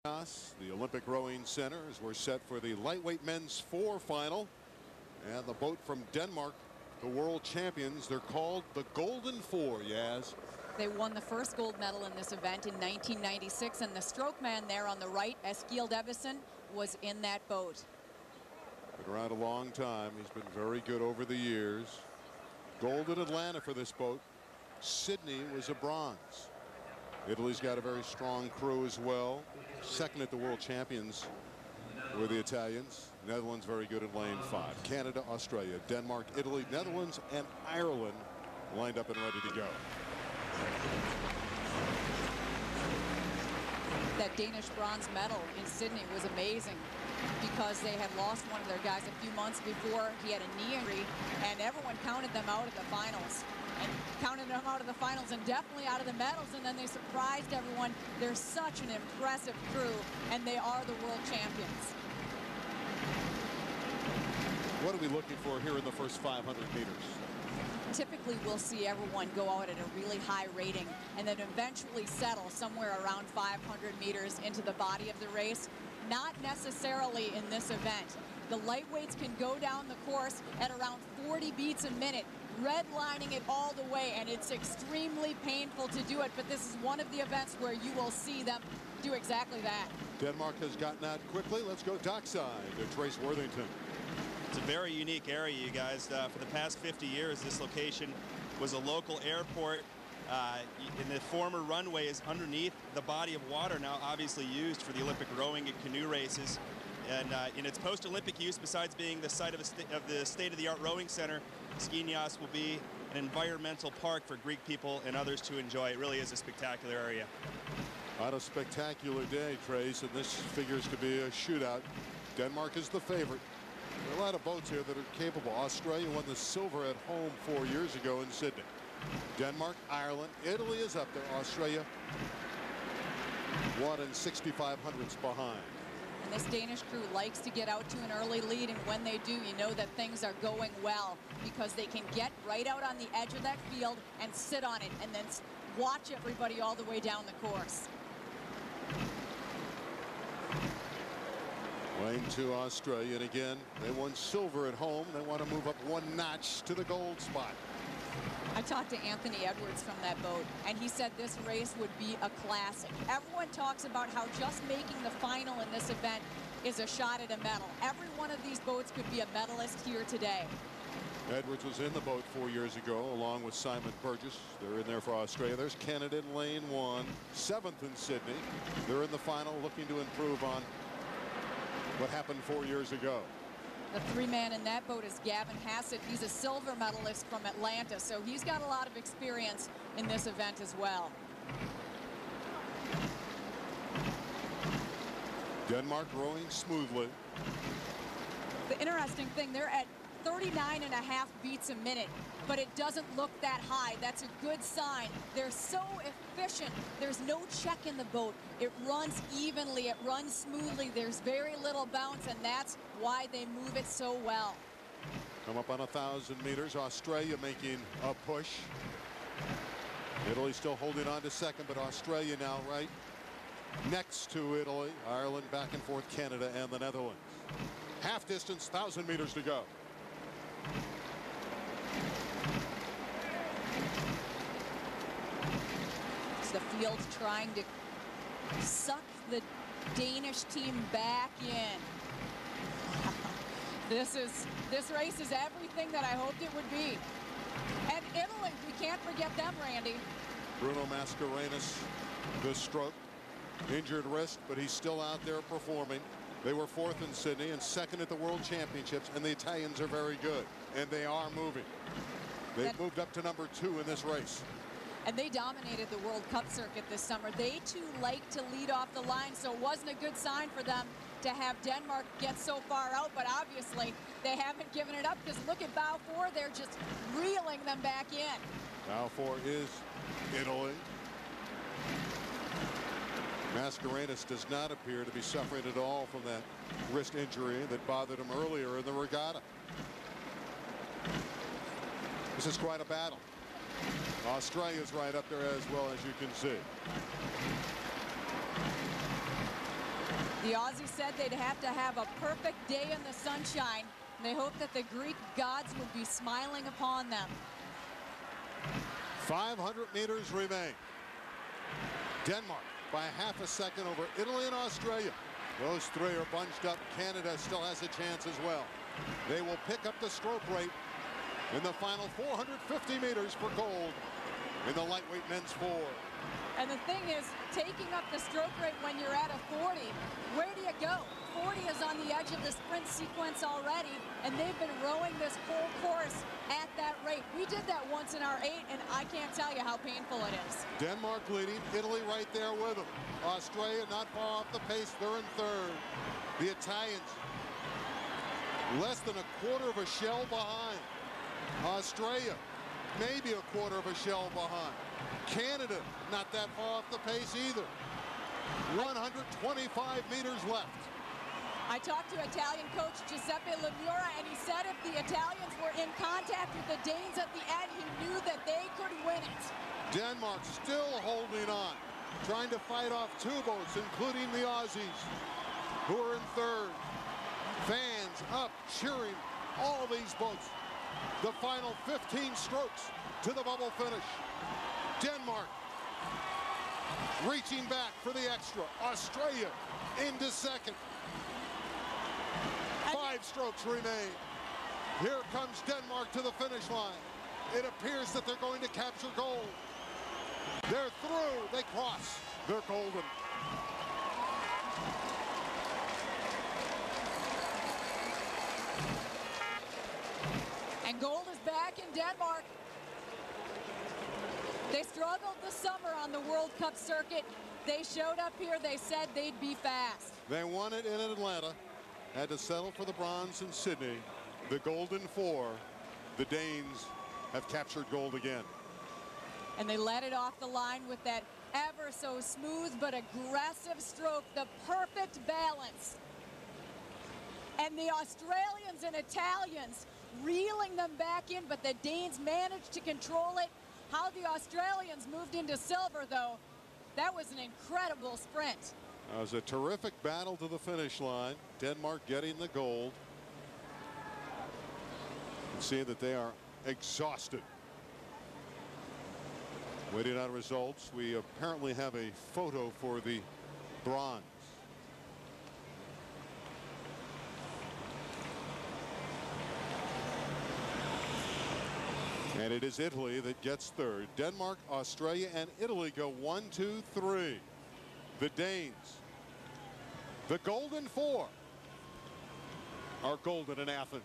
The Olympic Rowing Center, as we're set for the lightweight men's 4 final. And the boat from Denmark, the world champions, they're called the Golden Four, Yaz. They won the first gold medal in this event in 1996, and the stroke man there on the right, Eskild Evison, was in that boat. Been around a long time. He's been very good over the years. Gold in Atlanta for this boat. Sydney was a bronze. Italy's got a very strong crew as well. Second at the world champions were the Italians. Netherlands very good in lane 5. Canada, Australia, Denmark, Italy, Netherlands, and Ireland lined up and ready to go. That Danish bronze medal in Sydney was amazing because they had lost one of their guys a few months before. He had a knee injury, and everyone counted them out of the finals. And counted them out of the finals and definitely out of the medals, and then they surprised everyone. They're such an impressive crew, and they are the world champions. What are we looking for here in the first 500 meters? Typically, we'll see everyone go out at a really high rating and then eventually settle somewhere around 500 meters into the body of the race. Not necessarily in this event. The lightweights can go down the course at around 40 beats a minute, redlining it all the way, and it's extremely painful to do it, but this is one of the events where you will see them do exactly that. Denmark has gotten out quickly. Let's go dockside to Trace Worthington. It's a very unique area, you guys. For the past 50 years, this location was a local airport. And the former runway is underneath the body of water, now obviously used for the Olympic rowing and canoe races. And in its post-Olympic use, besides being the site of the state-of-the-art rowing center, Skienias will be an environmental park for Greek people and others to enjoy. It really is a spectacular area. On a spectacular day, Trace, and this figures to be a shootout. Denmark is the favorite. There are a lot of boats here that are capable. Australia won the silver at home 4 years ago in Sydney. Denmark, Ireland, Italy is up there. Australia 1 and 6/500ths behind. And this Danish crew likes to get out to an early lead, and when they do, you know that things are going well because they can get right out on the edge of that field and sit on it and then watch everybody all the way down the course. Lane 2, Australia, and again, they won silver at home. They want to move up 1 notch to the gold spot. I talked to Anthony Edwards from that boat, and he said this race would be a classic. Everyone talks about how just making the final in this event is a shot at a medal. Every one of these boats could be a medalist here today. Edwards was in the boat 4 years ago, along with Simon Burgess. They're in there for Australia. There's Canada in lane 1, 7th in Sydney. They're in the final, looking to improve on what happened 4 years ago. The 3-man in that boat is Gavin Hassett. He's a silver medalist from Atlanta, so he's got a lot of experience in this event as well. Denmark rowing smoothly. The interesting thing, they're at 39.5 beats a minute, but it doesn't look that high. That's a good sign. They're so efficient. There's no check in the boat. It runs evenly. It runs smoothly. There's very little bounce, and that's why they move it so well. Come up on 1,000 meters. Australia making a push. Italy still holding on to second, but Australia now right next to Italy. Ireland back and forth, Canada and the Netherlands. Half distance, 1,000 meters to go. The field trying to suck the Danish team back in. This race is everything that I hoped it would be. And Italy, we can't forget them, Randy. Bruno Mascarenhas, the stroke, injured wrist, but he's still out there performing. They were 4th in Sydney and 2nd at the World Championships, and the Italians are very good, and they are moving. They've moved up to number 2 in this race. And they dominated the World Cup circuit this summer. They too like to lead off the line, so it wasn't a good sign for them to have Denmark get so far out, but obviously they haven't given it up because look at bow 4, they're just reeling them back in. Bow 4 is Italy. Mascarenhas does not appear to be suffering at all from that wrist injury that bothered him earlier in the regatta. This is quite a battle. Australia's right up there as well, as you can see. The Aussies said they'd have to have a perfect day in the sunshine. And they hoped that the Greek gods would be smiling upon them. 500 meters remain. Denmark by half a second over Italy and Australia. Those three are bunched up. Canada still has a chance as well. They will pick up the stroke rate in the final 450 meters for gold in the lightweight men's 4. And the thing is, taking up the stroke rate when you're at a 40, where do you go? 40 is on the edge of the sprint sequence already, and they've been rowing this whole course at that rate. We did that once in our 8, and I can't tell you how painful it is. Denmark leading, Italy right there with them. Australia not far off the pace, they're in third. The Italians less than a quarter of a shell behind. Australia maybe a quarter of a shell behind. Canada not that far off the pace either. 125 meters left. I talked to Italian coach Giuseppe Lemura, and he said if the Italians were in contact with the Danes at the end, he knew that they could win it. Denmark still holding on, trying to fight off two boats, including the Aussies, who are in third. Fans up, cheering all these boats. The final 15 strokes to the bubble finish. Denmark reaching back for the extra. Australia into second. 5 strokes remain. Here comes Denmark to the finish line. It appears that they're going to capture gold. They're through. They cross. They're golden. And gold is back in Denmark. They struggled this summer on the World Cup circuit. They showed up here. They said they'd be fast. They won it in Atlanta. Had to settle for the bronze in Sydney. The golden 4. The Danes have captured gold again. And they let it off the line with that ever so smooth but aggressive stroke. The perfect balance. And the Australians and Italians reeling them back in, but the Danes managed to control it. How the Australians moved into silver, though, that was an incredible sprint. It was a terrific battle to the finish line. Denmark getting the gold. You can see that they are exhausted. Waiting on results. We apparently have a photo for the bronze. And it is Italy that gets third. Denmark, Australia, and Italy go 1, 2, 3. The Danes, the golden 4, are golden in Athens.